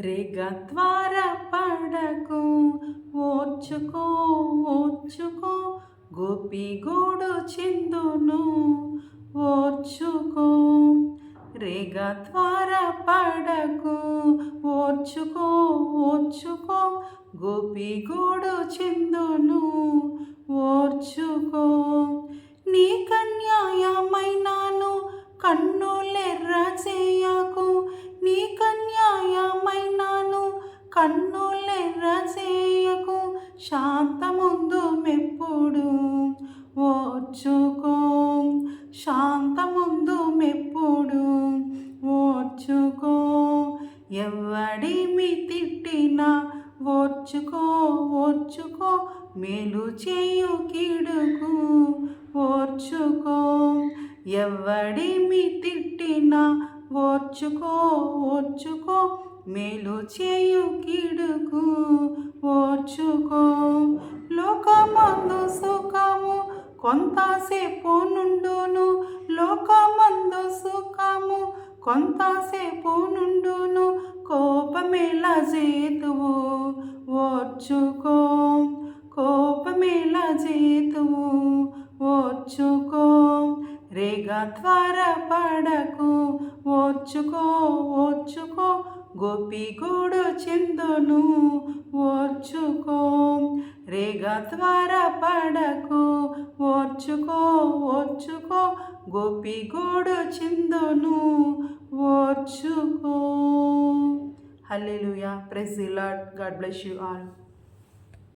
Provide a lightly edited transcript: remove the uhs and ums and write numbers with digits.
రేగ త్వర పడకు, ఓర్చుకో ఓర్చుకో, గోపి గూడు చిందును ఓర్చుకో. రేగ త్వర పడకు, ఓర్చుకో ఓర్చుకో, గోపి గూడు చిందును ఓర్చుకో. నీ కన్యాయమైనాను కన్నులెర్ర చేయకు, నీ కన్యాయమైనాను కన్నులెర్ర చేయకు, శాంతముందు మెప్పుడు ఓర్చుకో. శాంతముందు మెప్పుడు ఓర్చుకో. ఎవడిమి తిట్టినా ఓర్చుకో ఓర్చుకో, మేలు చేయు కీడుకు ఓర్చుకో. ఎవడిమి తిట్టినా ఓర్చుకో ఓర్చుకో, మేలు చేయు కీడుకు ఓర్చుకో. లోకమందు సుఖము కొంతసేపు నుండును, లోకమందు సుఖము కొంతసేపు నుండును, కోపమేలా చేతువు ఓర్చుకో. కోపమేలా చేతువు ఓర్చుకో. రేగ త్వర పడకు, ఓర్చుకో ఓర్చుకో, గోపి గూడు చిందును ఓర్చుకో. రేగ త్వర పడకు, ఓర్చుకో ఓర్చుకో, గోపి గూడు చిందును ఓర్చుకో. Hallelujah. Praise the Lord. God bless you all.